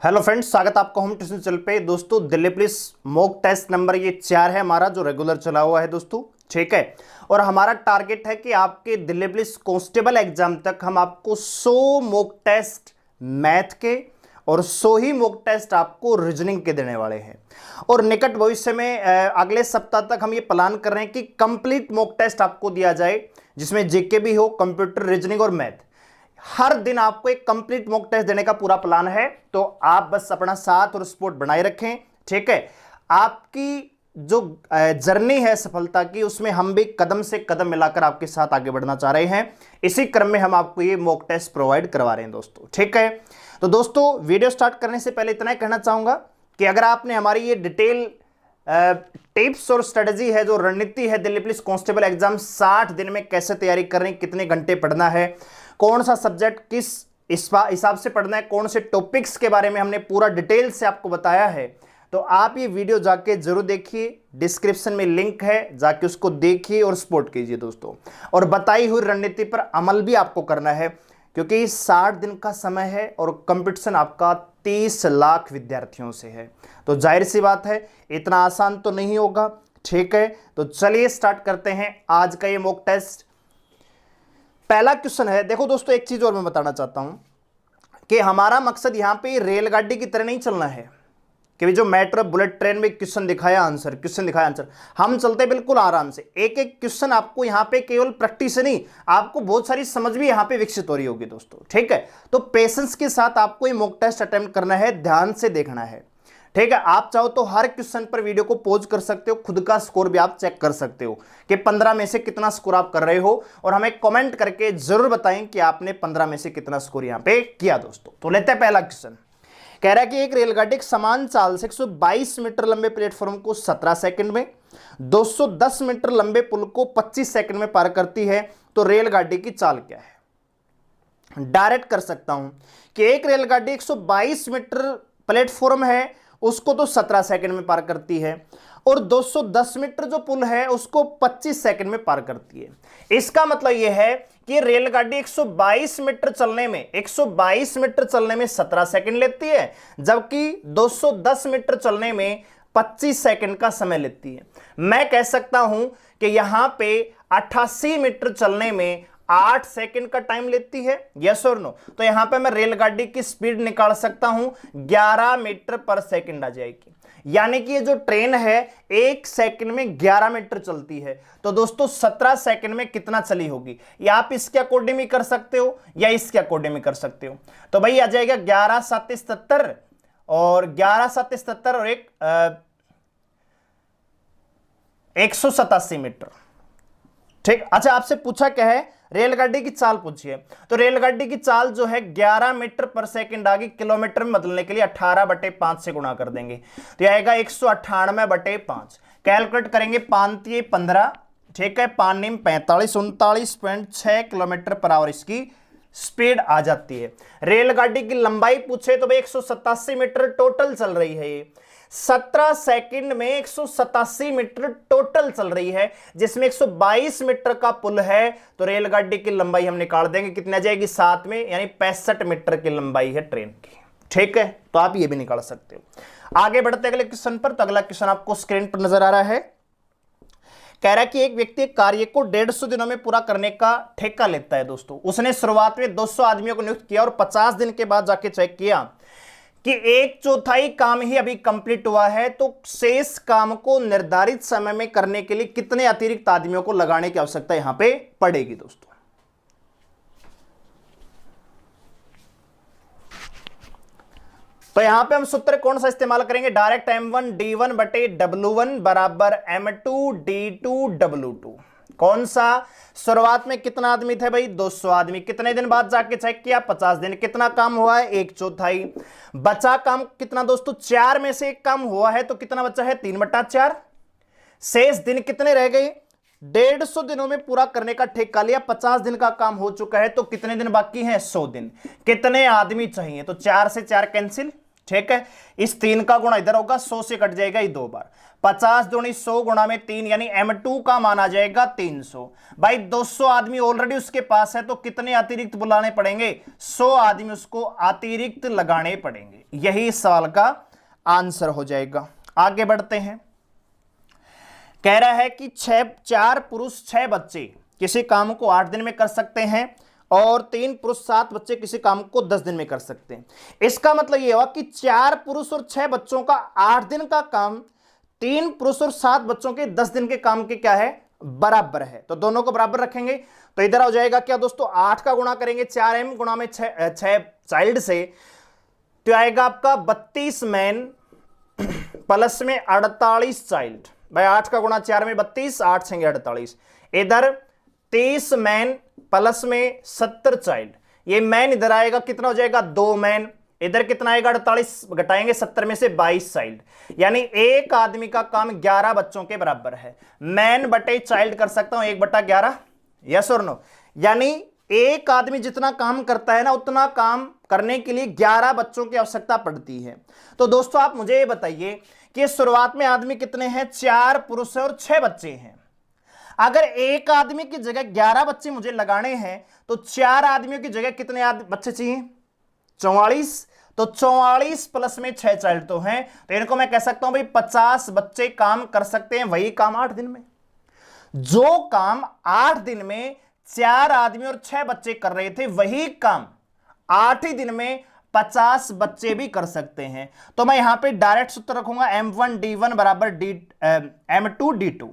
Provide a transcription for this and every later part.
Hello friends, स्वागत है आपका होम ट्यूशन चैनल पे। दोस्तों Delhi police mock test number ये 4 है हमारा, जो रेगुलर चला हुआ है दोस्तों, ठीक है। और हमारा टारगेट है कि आपके दिल्ली पुलिस कांस्टेबल एग्जाम तक हम आपको 100 मॉक टेस्ट मैथ के और 100 ही मॉक टेस्ट आपको रीजनिंग के देने वाले हैं। और निकट भविष्य में अगले सप्ताह तक हम ये प्लान कर रहे हैं कि कंप्लीट मॉक टेस्ट आपको दिया जाए, जिसमें जीके भी हो, कंप्यूटर, रीजनिंग और मैथ। हर दिन आपको एक कंप्लीट मॉक टेस्ट देने का पूरा प्लान है, तो आप बस अपना साथ और सपोर्ट बनाए रखें, ठीक है। आपकी जो जर्नी है सफलता की, उसमें हम भी कदम से कदम मिलाकर आपके साथ आगे बढ़ना चाह रहे हैं। इसी क्रम में हम आपको ये मॉक टेस्ट प्रोवाइड करवा रहे हैं दोस्तों, ठीक है। तो दोस्तों वीडियो स्टार्ट करने से पहले इतना ही कहना चाहूंगा कि अगर आपने हमारी ये डिटेल टिप्स और स्ट्रेटजी है, जो रणनीति है दिल्ली पुलिस कांस्टेबल एग्जाम 60 दिन में कैसे तैयारी करनी, कितने घंटे पढ़ना है, कौन सा सब्जेक्ट किस हिसाब से पढ़ना है, कौन से टॉपिक्स के बारे में हमने पूरा डिटेल से आपको बताया है, तो आप ये वीडियो जाके जरूर देखिए। डिस्क्रिप्शन में लिंक है, जाके उसको देखिए और सपोर्ट कीजिए दोस्तों। और बताई हुई रणनीति पर अमल भी आपको करना है, क्योंकि 60 दिन का समय है और कंपटीशन आपका 30 लाख विद्यार्थियों से है। तो जाहिर सी बात है इतना आसान तो नहीं होगा, ठीक है। तो चलिए स्टार्ट करते हैं आज का ये मॉक टेस्ट। पहला क्वेश्चन है, देखो दोस्तों एक चीज और मैं बताना चाहता हूं कि हमारा मकसद यहां पे रेलगाड़ी की तरह नहीं चलना है कि जो मेट्रो बुलेट ट्रेन में क्वेश्चन दिखाया आंसर, क्वेश्चन दिखाया आंसर। हम चलते बिल्कुल आराम से, एक एक क्वेश्चन आपको यहां पे केवल प्रैक्टिस नहीं, आपको बहुत सारी समझ भी यहां पे विकसित हो रही होगी दोस्तों, ठीक है। तो पेशेंस के साथ आपको ये मॉक टेस्ट अटेम्प्ट करना है, ध्यान से देखना है, ठीक है। आप चाहो तो हर क्वेश्चन पर वीडियो को पॉज कर सकते हो, खुद का स्कोर भी आप चेक कर सकते हो कि 15 में से कितना स्कोर आप कर रहे हो, और हमें कमेंट करके जरूर बताएं कि आपने 15 में से कितना स्कोर यहां पे किया दोस्तों। तो लेते हैं पहला क्वेश्चन। कह रहा है कि एक रेलगाड़ी एक समान चाल से 122 मीटर लंबे प्लेटफॉर्म को 17 सेकंड में, 210 मीटर लंबे पुल को 25 सेकंड में पार करती है, तो रेलगाड़ी की चाल क्या है। डायरेक्ट कर सकता हूं कि एक रेलगाड़ी 122 मीटर प्लेटफॉर्म है, उसको तो 17 सेकंड में पार करती है, और 210 मीटर जो पुल है उसको 25 सेकंड में पार करती है। इसका मतलब यह है कि रेलगाड़ी 122 मीटर चलने में 17 सेकंड लेती है, जबकि 210 मीटर चलने में 25 सेकंड का समय लेती है। मैं कह सकता हूं कि यहां पे 88 मीटर चलने में 8 सेकंड का टाइम लेती है, यस और नो। तो यहां पे मैं रेलगाड़ी की स्पीड निकाल सकता हूं, 11 मीटर पर सेकंड आ जाएगी। यानी कि ये जो ट्रेन है 1 सेकंड में 11 मीटर चलती है, तो दोस्तों 17 सेकंड में कितना चली होगी, या आप इसके अकॉर्डिंग भी कर सकते हो या इसके अकॉर्डिंग भी कर सकते हो। तो भाई आ जाएगा 11 7 77 और 11 7 77 और 187 मीटर, ठीक। अच्छा, आपसे पूछा क्या है, रेलगाड़ी की चाल पूछिए, तो रेलगाड़ी की चाल जो है 11 मीटर पर सेकंड आ गई। किलोमीटर में बदलने के लिए 18/5 से गुणा कर देंगे, तो यह आएगा 198/5। कैलकुलेट करेंगे, 5 15, ठीक है, 5 45, 39.6 किलोमीटर पर आवर इसकी स्पीड आ जाती है। रेलगाड़ी की लंबाई पूछे तो भाई 187 मीटर टोटल चल रही है, ये 17 सेकंड में 187 मीटर टोटल चल रही है, जिसमें 122 मीटर का पुल है, तो रेलगाड़ी की लंबाई हम निकाल देंगे, कितनी आ जाएगी 7 में, यानी 65 मीटर की लंबाई है ट्रेन की, ठीक है। तो आप ये भी निकाल सकते हो। आगे बढ़ते अगले क्वेश्चन पर। तो अगला क्वेश्चन आपको स्क्रीन पर नजर आ रहा है। कह रहा है कि एक व्यक्ति कार्य को 150 दिनों में पूरा करने का ठेका लेता है दोस्तों। उसने शुरुआत में 200 आदमियों को नियुक्त किया और 50 दिन के बाद जाके चेक किया कि 1/4 काम ही अभी कंप्लीट हुआ है, तो शेष काम को निर्धारित समय में करने के लिए कितने अतिरिक्त आदमियों को लगाने की आवश्यकता यहां पे पड़ेगी दोस्तों। तो यहां पे हम सूत्र कौन सा इस्तेमाल करेंगे, डायरेक्ट M1 D1 बटे W1 बराबर M2 D2 W2। कौन सा, शुरुआत में कितना आदमी थे भाई, 200 आदमी। कितने दिन बाद जाके चेक किया, 50 दिन। कितना काम हुआ है, 1/4। बचा काम कितना दोस्तों, 4 में से 1 काम हुआ है, तो कितना बचा है, 3/4। शेष दिन कितने रह गए, 150 दिनों में पूरा करने का ठेका लिया, 50 दिन का काम हो चुका है, तो कितने दिन बाकी हैं, 100 दिन। कितने आदमी चाहिए, तो 4 से 4 कैंसिल, ठीक है, इस 3 का गुणा इधर होगा, 100 से कट जाएगा ये 2 बार, 50 दूनी 100 गुणा में 3 यानी M2 का मान आ जाएगा 300। भाई 200 आदमी ऑलरेडी उसके पास है तो कितने अतिरिक्त बुलाने पड़ेंगे, 100 आदमी उसको अतिरिक्त लगाने पड़ेंगे। यही इस सवाल का आंसर हो जाएगा। आगे बढ़ते हैं। कह रहा है कि 4 पुरुष 6 बच्चे किसी काम को 8 दिन में कर सकते हैं और 3 पुरुष 7 बच्चे किसी काम को 10 दिन में कर सकते हैं। इसका मतलब यह हुआ कि 4 पुरुष और 6 बच्चों का 8 दिन का काम 3 पुरुष और 7 बच्चों के 10 दिन के काम के क्या है, बराबर है। तो दोनों को बराबर रखेंगे तो इधर हो जाएगा क्या दोस्तों, 8 का गुणा करेंगे 4m गुणा में 6 चाइल्ड से, तो आएगा आपका 32 मैन प्लस में 48 चाइल्ड। भाई 8 का गुणा 4 में 32, 8 छेंगे 48, इधर 30 मैन प्लस में 70 चाइल्ड। ये मैन इधर आएगा कितना हो जाएगा, 2 मैन, इधर कितना आएगा 48, घटाएंगे 70 में से 22 चाइल्ड, यानी एक आदमी का काम 11 बच्चों के बराबर है। मैन बटे चाइल्ड कर सकता हूं 1/11, यस और नो, यानी एक आदमी जितना काम करता है ना उतना काम करने के लिए 11 बच्चों की आवश्यकता पड़ती है। तो दोस्तों आप मुझे ये बताइए कि शुरुआत में आदमी कितने हैं, 4 पुरुष और 6 बच्चे हैं। अगर एक आदमी की जगह 11 बच्चे मुझे लगाने हैं तो 4 आदमियों की जगह कितने बच्चे चाहिए, 44। तो 44 प्लस में 6 चाइल्ड तो हैं, तो इनको मैं कह सकता हूं भाई 50 बच्चे काम कर सकते हैं, वही काम 8 दिन में। जो काम 8 दिन में 4 आदमी और 6 बच्चे कर रहे थे वही काम 8 ही दिन में 50 बच्चे भी कर सकते हैं। तो मैं यहां पे डायरेक्ट सूत्र रखूंगा M1D1 बराबर M2D2,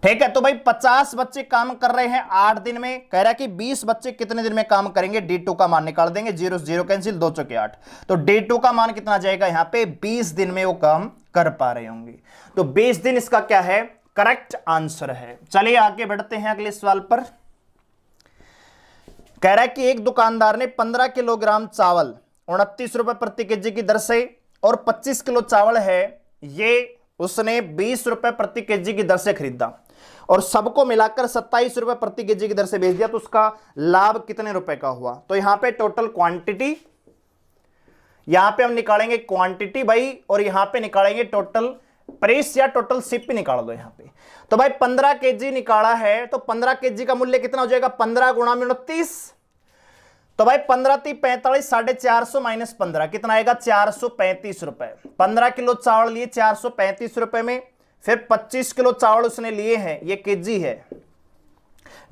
ठीक है। तो भाई 50 बच्चे काम कर रहे हैं 8 दिन में, कह रहा है कि 20 बच्चे कितने दिन में काम करेंगे, D2 का मान निकाल देंगे, 0 0 कैंसिल, 2 चौके 8, तो D2 का मान कितना जाएगा यहां पे, 20 दिन में वो काम कर पा रहे होंगे। तो 20 दिन इसका क्या है, करेक्ट आंसर है। चलिए आगे बढ़ते हैं अगले सवाल पर। कह रहा है कि एक दुकानदार ने 15 किलोग्राम चावल 29 रुपए प्रति केजी की दर से और 25 किलो चावल है ये उसने 20 रुपए प्रति केजी की दर से खरीदा और सबको मिलाकर 27 रुपए प्रति केजी की दर से बेच दिया, तो उसका लाभ कितने रुपए का हुआ। तो यहां पे टोटल क्वांटिटी, यहां पे हम निकालेंगे क्वांटिटी भाई, और यहां पे निकालेंगे टोटल प्राइस या टोटल सिप निकाल दो यहां पे। तो भाई 15 केजी निकाला है तो 15 केजी का मूल्य कितना हो जाएगा, 15 गुणा में 29, तो भाई 15 × 3 = 45, 450 माइनस 15 कितना आएगा, 435 रुपए। 15 किलो चावल लिए 435 रुपए में, फिर 25 किलो चावल उसने लिए हैं, ये केजी है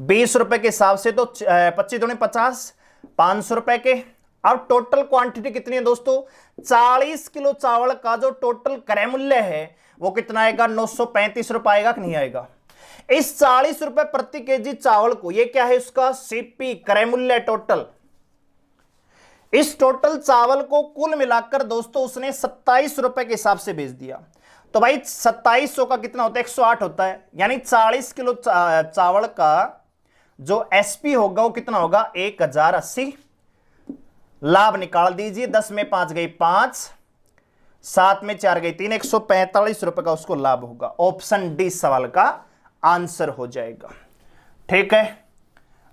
20 रुपए के हिसाब से, तो 25 दूनी 50, 500 रुपए के। अब टोटल क्वांटिटी कितनी है दोस्तों, 40 किलो चावल का जो टोटल क्रय मूल्य है वो कितना आएगा, 935 रुपए आएगा कि नहीं आएगा। इस 40 रुपए प्रति केजी चावल को, ये क्या है उसका सीपी क्रय मूल्य टोटल, इस टोटल चावल को कुल मिलाकर दोस्तों उसने 27 रुपए के हिसाब से बेच दिया। तो भाई 2700 का कितना होता है, 108 होता है, यानी 40 किलो चावल का जो एसपी होगा वो कितना होगा, 1080। लाभ निकाल दीजिए, 10 में 5 गई 5, 7 में 4 गई 3, 145 रुपए का उसको लाभ होगा। ऑप्शन डी सवाल का आंसर हो जाएगा। ठीक है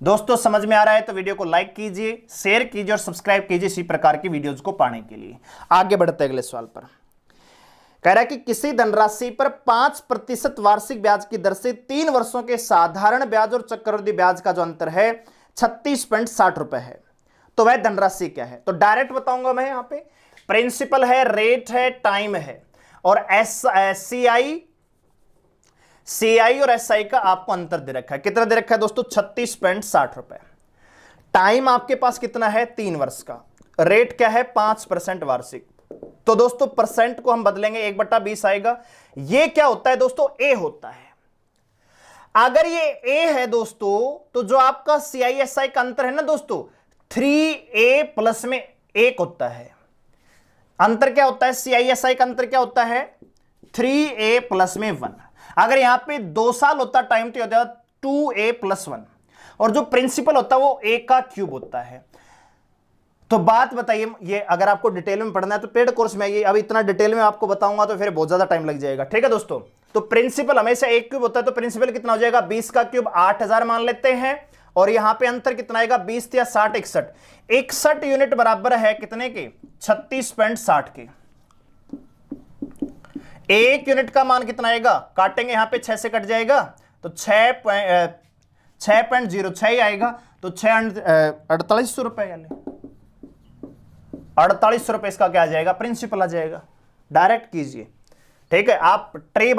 दोस्तों, समझ में आ रहा है तो वीडियो को लाइक कीजिए, शेयर कीजिए और सब्सक्राइब कीजिए इसी प्रकार की वीडियोज को पाने के लिए। आगे बढ़ते अगले सवाल पर। कह रहा है कि किसी धनराशि पर 5% वार्षिक ब्याज की दर से 3 वर्षों के साधारण ब्याज और चक्रवृद्धि ब्याज का जो अंतर है 36.60 रुपए है, तो वह धनराशि क्या है। तो डायरेक्ट बताऊंगा मैं, यहां पे प्रिंसिपल है, रेट है, टाइम है, और सीआई और एसआई का आपको अंतर दे रखा है। कितना दे रखा है दोस्तों, 36.60 रुपए। टाइम आपके पास कितना है, 3 वर्ष का। रेट क्या है, 5% वार्षिक। तो दोस्तों परसेंट को हम बदलेंगे, 1/20 आएगा। ये क्या होता है दोस्तों, ए होता है। अगर ये ए है दोस्तों तो जो आपका सीआईएसआई का अंतर है ना दोस्तों, 3a प्लस में 1 होता है। अंतर क्या होता है, सीआईएसआई का अंतर क्या होता है, 3a प्लस में 1। अगर यहां पे 2 साल होता टाइम तो होता है 2a + 1, और जो प्रिंसिपल होता है वो a का क्यूब होता है। तो बात बताइए, ये अगर आपको डिटेल में पढ़ना है तो पेड कोर्स में आइए, अब इतना डिटेल में आपको बताऊंगा तो फिर बहुत ज्यादा टाइम लग जाएगा। ठीक है दोस्तों, तो प्रिंसिपल हमेशा 1 क्यूब होता है, तो प्रिंसिपल कितना हो जाएगा, 20 का क्यूब 8000 मान लेते हैं, और यहां पे अंतर कितना आएगा 20 या 60 61 61 यूनिट बराबर है कितने के 36.60 के। एक यूनिट का मान कितना आएगा, काटेंगे यहां पे 6 से कट जाएगा तो 6.06 ही आएगा, तो 4800 रुपए, यानी 4800 रुपए इसका क्या आ जाएगा, प्रिंसिपल आ जाएगा। डायरेक्ट कीजिए, ठीक है। आप ट्री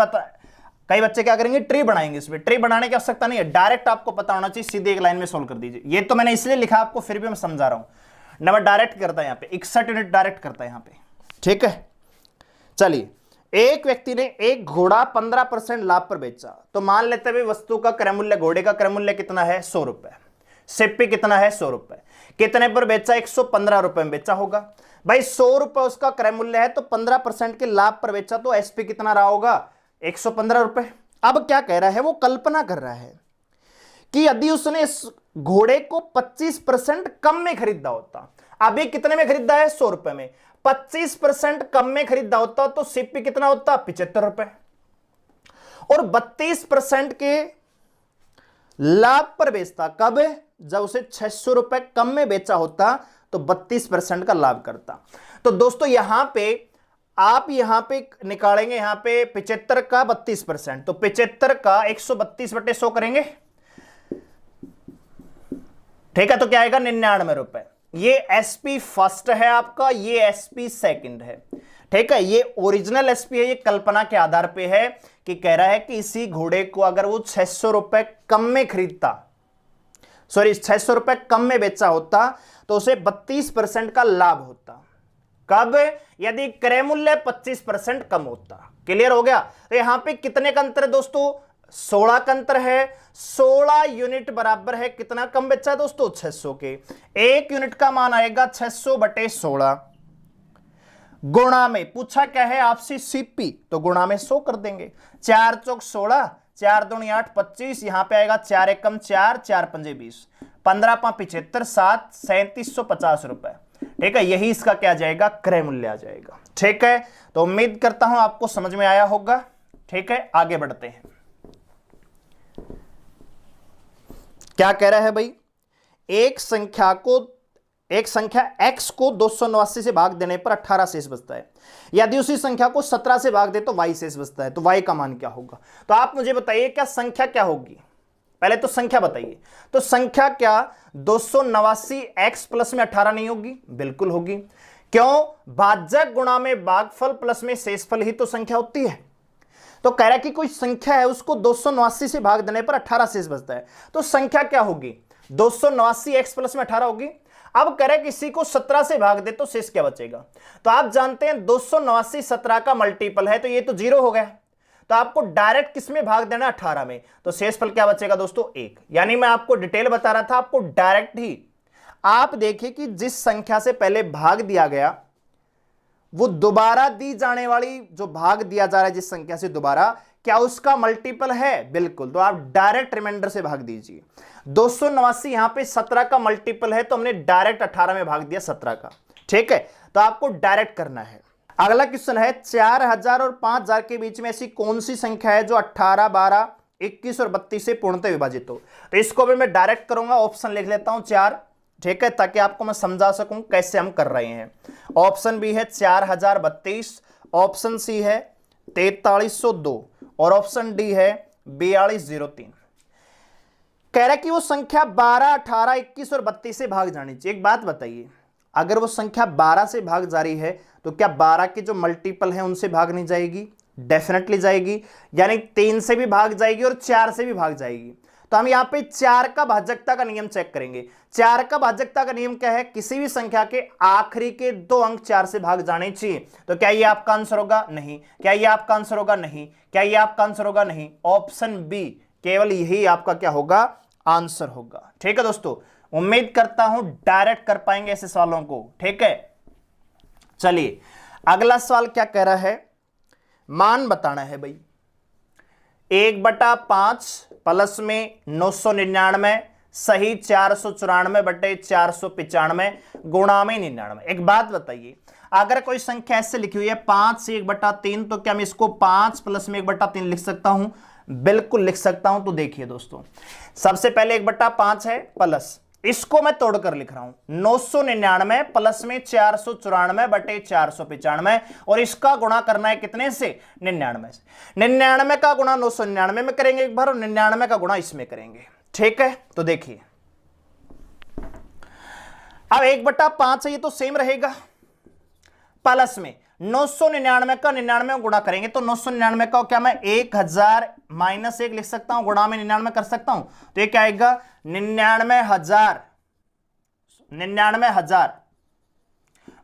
कई बच्चे क्या करेंगे, ट्री बनाएंगे, इसमें ट्री बनाने की आवश्यकता नहीं है, डायरेक्ट आपको पता होना चाहिए, सीधे एक लाइन में सोल्व कर दीजिए। ये तो मैंने इसलिए लिखा आपको, फिर भी मैं समझा रहा हूं। नंबर डायरेक्ट करता है यहां पे 61 यूनिट डायरेक्ट करता है यहां पे, ठीक है। चलिए, एक व्यक्ति ने एक घोड़ा 15% लाभ पर बेचा, तो मान लेते हैं वस्तु का क्रय मूल्य, घोड़े का क्रय मूल्य कितना है 100 रुपए, सिप्पी कितना है 100 रुपए, कितने पर बेचा 115 रुपए में बेचा होगा। भाई 100 रुपए उसका क्रय मूल्य है, तो 15% के लाभ पर बेचा, तो एसपी कितना रहा होगा 115 रुपए। अब क्या कह रहा है, वो कल्पना कर रहा है कि यदि उसने इस घोड़े को 25% कम में खरीदा होता, अभी कितने में खरीदा है 100 रुपए में, 25% कम में खरीदा होता तो सीपी कितना होता 75 रुपए, और 32% के लाभ पर बेचता, कब, जब उसे 600 रुपए कम में बेचा होता तो 32% का लाभ करता। तो दोस्तों यहां पे आप यहां पे निकालेंगे, यहां पे 75 का 32%, तो 75 का 132/100 करेंगे, ठीक है, तो क्या आएगा 99 रुपए। ये एसपी फर्स्ट है आपका, ये एसपी सेकंड है, ठीक है। ये ओरिजिनल एसपी है, ये कल्पना के आधार पे है कि कह रहा है कि इसी घोड़े को अगर वो 600 रुपए कम में खरीदता, 600 रुपए कम में बेचा होता तो उसे 32% का लाभ होता, कब, यदि क्रय मूल्य 25% कम होता। क्लियर हो गया। तो यहां पे कितने का अंतर है दोस्तों, 16 का अंतर है। 16 यूनिट बराबर है कितना कम बेचा है दोस्तों 600 के। एक यूनिट का मान आएगा 600/16, गुणा में पूछा क्या है आपसे सीपी, तो गुणा में 100 कर देंगे। 4 चौक 16, 4 दूनी 8 25, यहां पे आएगा 4 एकम 4, 4 पंजे 20, 15 5 75, 7 3750 रुपए, ठीक है। यही इसका क्या आ जाएगा, क्रय मूल्य आ जाएगा, ठीक है। तो उम्मीद करता हूं आपको समझ में आया होगा, ठीक है। आगे बढ़ते हैं, क्या कह रहा है भाई, एक संख्या x को 289 से भाग देने पर 18 शेष बचता है, यदि उसी संख्या को 17 से भाग दे तो y शेष बचता है, तो y का मान क्या होगा। तो आप मुझे बताइए क्या संख्या क्या होगी, पहले तो संख्या बताइए। तो संख्या क्या 289 x प्लस में 18 नहीं होगी, बिल्कुल होगी। क्यों, भाजक गुणा में भागफल प्लस में शेषफल ही तो संख्या होती है। तो कह रहा है कि कोई संख्या है, उसको 289 से भाग देने पर 18 शेष बचता है, तो संख्या क्या होगी 289 x प्लस में 18 होगी। अब कह रहा है किसी को 17 से भाग दे तो शेष क्या बचेगा। तो आप जानते हैं 289 17 का मल्टीपल है, तो ये तो 0 हो गया। तो आपको डायरेक्ट किस में भाग देना 18 में, तो शेषफल क्या बचेगा दोस्तों 1। यानी मैं आपको डिटेल बता रहा था, आपको डायरेक्ट ही आप देखिए कि जिस संख्या से पहले भाग दिया गया वो दोबारा दी जाने वाली, जो भाग दिया जा रहा है जिस संख्या से दोबारा, क्या उसका मल्टीपल है, बिल्कुल। तो आप डायरेक्ट रिमाइंडर से भाग दीजिए। 289 यहां पे 17 का मल्टीपल है, तो हमने डायरेक्ट 18 में भाग दिया 17 का, ठीक है। तो आपको डायरेक्ट करना है। अगला क्वेश्चन है 4000 और 5000 के बीच में ऐसी कौन सी संख्या है जो 18 12 21 और 32 से पूर्णतः विभाजित हो। तो इसको भी मैं डायरेक्ट करूंगा, ऑप्शन लिख लेता हूं 4, ठीक है, ताकि आपको मैं समझा सकूं कैसे हम कर रहे हैं। ऑप्शन बी है 4032, ऑप्शन सी है 4302 और ऑप्शन डी है 4203। कह रहा कि वो संख्या 12 18 21 और 32 से भाग जानी चाहिए। एक बात बताइए, अगर वो संख्या 12 से भाग जा रही है तो क्या 12 के जो मल्टीपल हैं उनसे भाग नहीं जाएगी, डेफिनेटली जाएगी। यानी 3 से भी भाग जाएगी और 4 से भी भाग जाएगी। तो हम यहां पे 4 का भाजकता का नियम चेक करेंगे। 4 का भाजकता का नियम क्या है, किसी भी संख्या के आखिरी के 2 अंक 4 से भाग जाने चाहिए। तो क्या ये आपका आंसर होगा, नहीं। क्या ये आपका आंसर होगा, नहीं। क्या ये आपका आंसर होगा, नहीं। ऑप्शन बी केवल यही आपका क्या होगा, आंसर होगा, ठीक है दोस्तों। उम्मीद करता हूं डायरेक्ट कर पाएंगे ऐसे सवालों को, ठीक है। चलिए अगला सवाल क्या कह रहा है, मान बताना है भाई। 1/5 प्लस में 999 सही 494/495 गुणा में 99। एक बात बताइए, अगर कोई संख्या ऐसे लिखी हुई है 5 से 1/3, तो क्या मैं इसको 5 प्लस में 1/3 लिख सकता हूं। बिल्कुल लिख सकता हूं। तो देखिए दोस्तों, सबसे पहले 1/5 है प्लस, इसको मैं तोड़कर लिख रहा हूं 999 प्लस में 494 बटे 495, और इसका गुणा करना है कितने से, 99 से। 99 का गुणा 999 में करेंगे एक बार, और 99 का गुणा इसमें करेंगे। ठीक है, तो देखिए अब 1/5 है, ये तो सेम रहेगा, प्लस में 999 का 99 गुणा करेंगे, तो 999 का क्या मैं 1000 माइनस 1 लिख सकता हूं, गुणा में 99 कर सकता हूं, तो ये क्या आएगा 99,000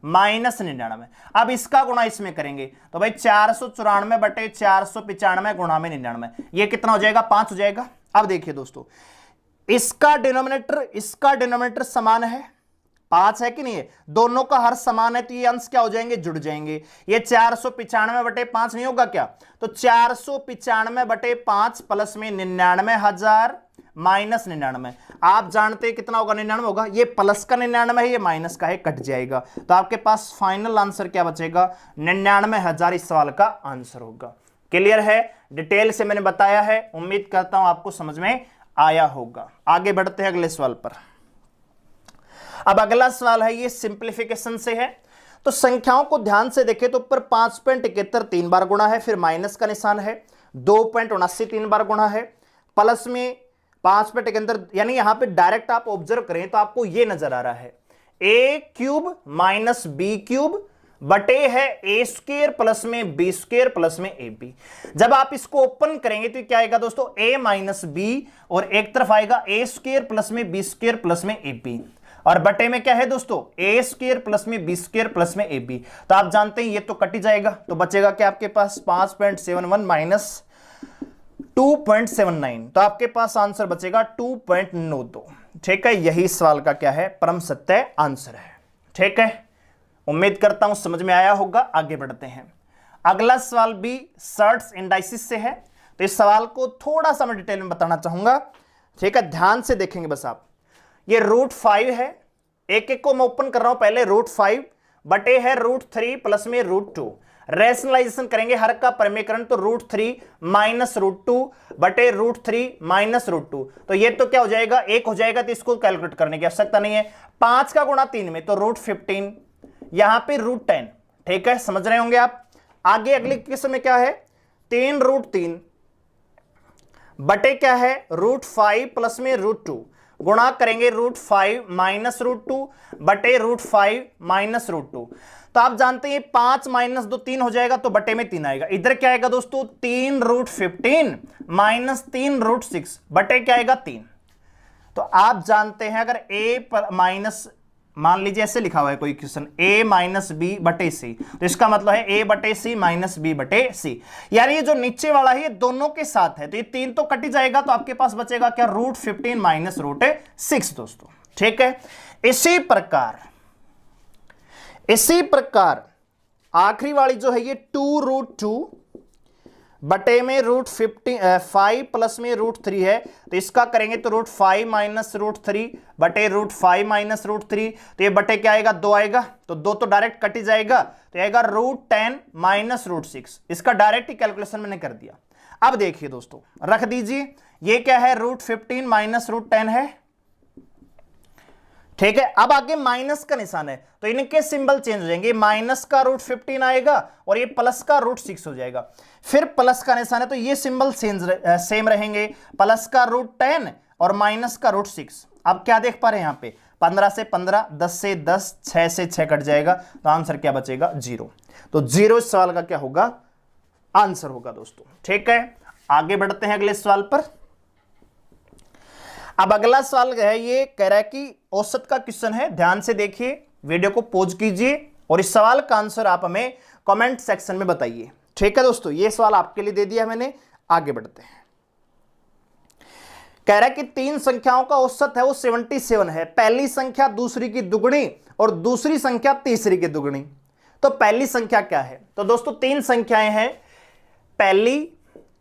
माइनस 99। अब इसका गुणा इसमें करेंगे तो भाई 494 बटे 495 गुणा में 99, ये कितना हो जाएगा, 5 हो जाएगा। अब देखिए दोस्तों, इसका डिनोमिनेटर समान है, 5 है कि नहीं है, दोनों का हर समान है, तो ये अंश क्या हो जाएंगे, जुड़ जाएंगे। ये 495 बटे 5 नहीं होगा क्या, तो 495 बटे 5 प्लस में 99,000 माइनस 99, आप जानते हैं कितना होगा, 99 होगा। ये प्लस का 99 है, ये माइनस का है, कट जाएगा, तो आपके पास फाइनल आंसर क्या बचेगा, 99,000 इस सवाल का आंसर होगा। क्लियर है, डिटेल से मैंने बताया है, उम्मीद करता हूं आपको समझ में आया होगा। आगे बढ़ते हैं अगले सवाल पर। अब अगला सवाल है, ये सिंप्लीफिकेशन से है, तो संख्याओं को ध्यान से देखें तो ऊपर 5.71 3 बार गुणा है, फिर माइनस का निशान है, 2.79 3 बार गुणा है, प्लस में 5.71, यानी यहां पे डायरेक्ट आप ऑब्जर्व करें तो आपको ये नजर आ रहा है a cube minus B cube बटे है ए स्क्वायर प्लस में बी स्क्वायर प्लस में ए बी। जब आप इसको ओपन करेंगे तो क्या आएगा दोस्तों, a माइनस बी, और एक तरफ आएगा ए स्क्वायर प्लस में बी स्क्वायर प्लस में ए बी, और बटे में क्या है दोस्तों, ए स्क्वायर प्लस में बी स्क्वायर प्लस में ए बी। तो आप जानते हैं ये तो कट ही जाएगा, तो बचेगा क्या आपके पास 5.71 माइनस 2.79, तो आपके पास आंसर बचेगा 2.92। ठीक है, यही सवाल का क्या है, परम सत्य आंसर है। ठीक है, उम्मीद करता हूं समझ में आया होगा। आगे बढ़ते हैं, अगला सवाल भी सर्ट्स इंडाइसिस से है, तो इस सवाल को थोड़ा सा मैं डिटेल में बताना चाहूंगा। ठीक है, ध्यान से देखेंगे बस आप। ये √5 है, एक एक को मैं ओपन कर रहा हूं, पहले √5 बटे है √3 प्लस में √2, रेशनलाइजेशन करेंगे हर का परिमेयकरण, तो √3 माइनस √2 बटे √3 माइनस √2, तो ये तो क्या हो जाएगा, 1 हो जाएगा, तो इसको कैलकुलेट करने की आवश्यकता नहीं है। 5 का गुणा 3 में, तो √15, यहां पे √10। ठीक है, समझ रहे होंगे आप। आगे अगले क्वेश्चन में क्या है, 3√3 बटे क्या है √5 प्लस में √2, गुणा करेंगे √5 माइनस √2 बटे √5 माइनस √2, तो आप जानते हैं 5 माइनस 2 3 हो जाएगा, तो बटे में 3 आएगा। इधर क्या आएगा दोस्तों, 3√15 माइनस 3√6 बटे क्या आएगा 3। तो आप जानते हैं अगर a माइनस, मान लीजिए ऐसे लिखा हुआ है कोई क्वेश्चन, a माइनस बी बटे सी, तो इसका मतलब है a बटे सी माइनस बी बटे सी, यार ये जो नीचे वाला है ये दोनों के साथ है, तो ये 3 तो कट ही जाएगा, तो आपके पास बचेगा क्या, √15 माइनस √6 दोस्तों। ठीक है, इसी प्रकार आखिरी वाली जो है ये 2√2 बटे में √5 प्लस में √3 है, तो इसका करेंगे तो √5 माइनस √3 बटे √5 माइनस √3, तो ये बटे क्या आएगा, 2 आएगा, तो 2 तो डायरेक्ट कट ही जाएगा, तो आएगा √10 माइनस √6, इसका डायरेक्ट ही कैलकुलेशन मैंने कर दिया। अब देखिए दोस्तों, रख दीजिए, ये क्या है, √15 माइनस √10 है। ठीक है, अब आगे माइनस का निशान है, तो इनके सिंबल चेंज हो जाएंगे, माइनस का √15 आएगा और ये प्लस का √6 हो जाएगा। फिर प्लस का निशान है, तो ये सिंबल सेम रहेंगे, प्लस का √10 और माइनस का √6। अब क्या देख पा रहे हैं यहाँ पे, 15 से 15, 10 से 10, 6 से 6 कट जाएगा, तो आंसर क्या बचेगा, 0। तो 0 इस सवाल का क्या होगा, आंसर होगा दोस्तों। ठीक है, आगे बढ़ते हैं अगले सवाल पर। अब अगला सवाल है, ये कह रहा है कि औसत का क्वेश्चन है, ध्यान से देखिए, वीडियो को पॉज कीजिए और इस सवाल का आंसर आप हमें कमेंट सेक्शन में बताइए। ठीक है दोस्तों, ये सवाल आपके लिए दे दिया मैंने। आगे बढ़ते हैं, कह रहा है कि 3 संख्याओं का औसत है वो 77 है, पहली संख्या दूसरी की दुगनी और दूसरी संख्या तीसरी की दुगनी, तो पहली संख्या क्या है। तो दोस्तों 3 संख्याएं हैं, पहली,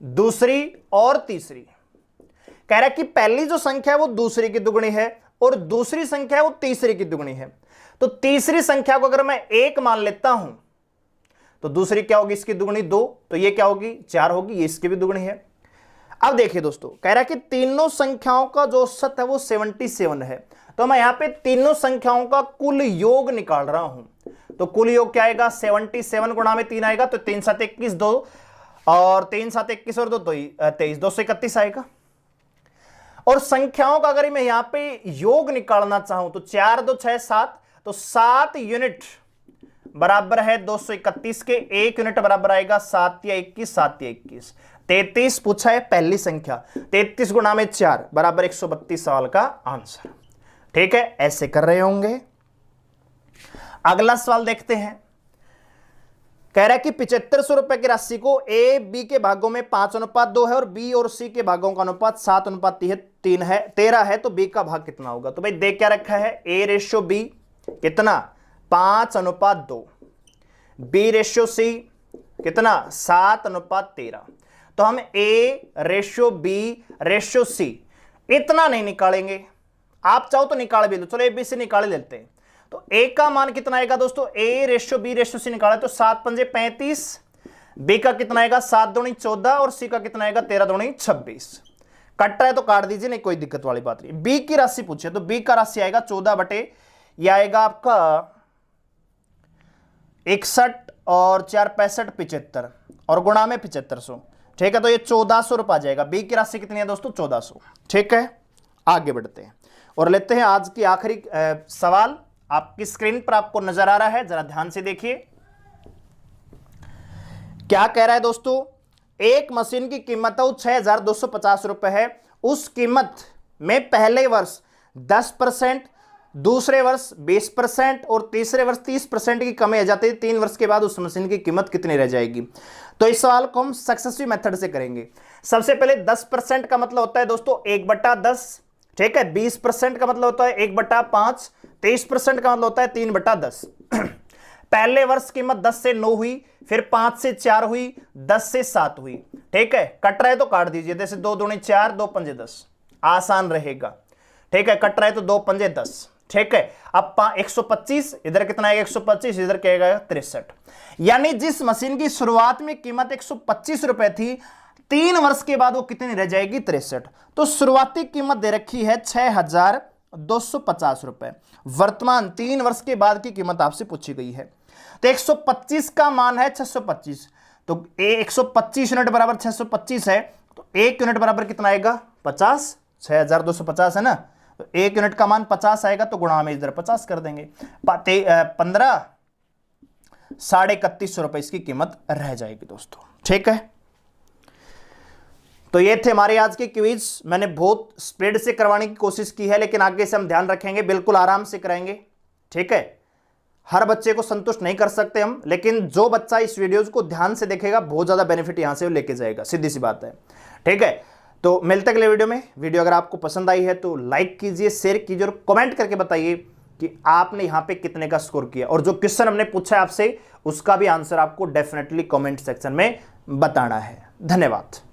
दूसरी और तीसरी। कह रहा है कि पहली जो संख्या है वो दूसरी की दुगनी है और दूसरी संख्या है वो तीसरी की दुगनी है, तो तीसरी संख्या को अगर मैं 1 मान लेता हूं तो दूसरी क्या होगी, इसकी दुगनी 2, तो ये क्या होगी 4 होगी, ये इसकी भी दुगनी है। अब देखिए दोस्तों, कह रहा है कि तीनों संख्याओं का जो औसत है वो 77 है। तो मैं यहां पे तीनों संख्याओं का कुल योग निकाल रहा हूं। तो कुल योग क्या आएगा, 77 गुणा में 3 आएगा, तो 3 7 21 2 और 3 7 21 और 2 23, 231 आएगा। और संख्याओं का अगर मैं यहां पे योग निकालना चाहूं तो 4 2 6 7, तो 7 यूनिट बराबर है 231 के, 1 यूनिट बराबर आएगा 7 या 21, 7 या 21। 33 पूछा है पहली संख्या, 33 गुणा में 4 बराबर 132 सवाल का आंसर। ठीक है, ऐसे कर रहे होंगे। अगला सवाल देखते हैं। कह रहा है कि 7500 रुपए की राशि को ए बी के भागों में 5:2 है और बी और सी के भागों का अनुपात 7:3 है, 13 है, तो बी का भाग कितना होगा। तो भाई देख क्या रखा है, ए रेशियो बी कितना 5:2, बी रेशियो सी कितना 7:13। तो हम A ratio B ratio C इतना नहीं निकालेंगे, आप चाहो तो निकाल भी लो, चलो ए बी से निकाल लेते हैं। तो ए का मान कितना आएगा दोस्तों, A ratio B ratio C निकाला तो 7 पंजे 35, बी का कितना आएगा 7 दूनी 14 और सी का कितना आएगा 13 दूनी 26। कट रहा है तो काट दीजिए, नहीं कोई दिक्कत वाली बात नहीं। बी की राशि पूछे तो बी का राशि आएगा 14 बटे, यह आएगा आपका 61 और 4 65 75 और गुणा में 7500। ठीक है, तो ये 1400 रुपया आ जाएगा। बी की राशि कितनी है दोस्तों 1400। ठीक है, आगे बढ़ते हैं और लेते हैं आज की आखिरी सवाल। आपकी स्क्रीन पर आपको नजर आ रहा है, जरा ध्यान से देखिए क्या कह रहा है दोस्तों। एक मशीन की कीमत 6250 रुपए है, उस कीमत में पहले वर्ष 10%, दूसरे वर्ष 20% और तीसरे वर्ष 30% की कमी आ जाती है। 3 वर्ष के बाद उस मशीन की कीमत कितनी रह जाएगी। तो इस सवाल को हम सक्सेसिव मेथड से करेंगे। सबसे पहले 10% का मतलब होता है दोस्तों 1/10। ठीक है, 20% का मतलब होता है 1/5, 23% का मतलब होता है 3/10। पहले वर्ष कीमत 10 से 9 हुई, फिर 5 से 4 हुई, 10 से 7 हुई। ठीक है, कट रहा है तो काट दीजिए, जैसे 2 दूनी 4, 2 पंजे 10, आसान रहेगा। ठीक है, कट रहा है तो 2 पंजे 10। ठीक है, अब 125, इधर कितना आएगा 125, इधर क्या आएगा 63। यानी जिस मशीन की शुरुआत में कीमत 125 रुपए थी, 3 वर्ष के बाद वो कितनी रह जाएगी 63। तो शुरुआती कीमत दे रखी है 6250 रुपए, वर्तमान 3 वर्ष के बाद की कीमत आपसे पूछी गई है। तो 125 का मान है 625, तो 125 यूनिट बराबर 625 है, तो 1 यूनिट बराबर कितना आएगा 50, 6250 है ना, तो 1 यूनिट का मान 50 आएगा, तो गुणा में इधर 50 कर देंगे, 15 3150 रुपए इसकी कीमत रह जाएगी दोस्तों। ठीक है, तो ये थे हमारे आज के क्विज। मैंने बहुत स्पीड से करवाने की कोशिश की है, लेकिन आगे से हम ध्यान रखेंगे, बिल्कुल आराम से कराएंगे। ठीक है, हर बच्चे को संतुष्ट नहीं कर सकते हम, लेकिन जो बच्चा इस वीडियोज को ध्यान से देखेगा बहुत ज्यादा बेनिफिट यहां से लेके जाएगा, सीधी सी बात है। ठीक है, तो मिलते अगले वीडियो में। वीडियो अगर आपको पसंद आई है तो लाइक कीजिए, शेयर कीजिए और कमेंट करके बताइए कि आपने यहां पे कितने का स्कोर किया, और जो क्वेश्चन हमने पूछा है आपसे उसका भी आंसर आपको डेफिनेटली कमेंट सेक्शन में बताना है। धन्यवाद।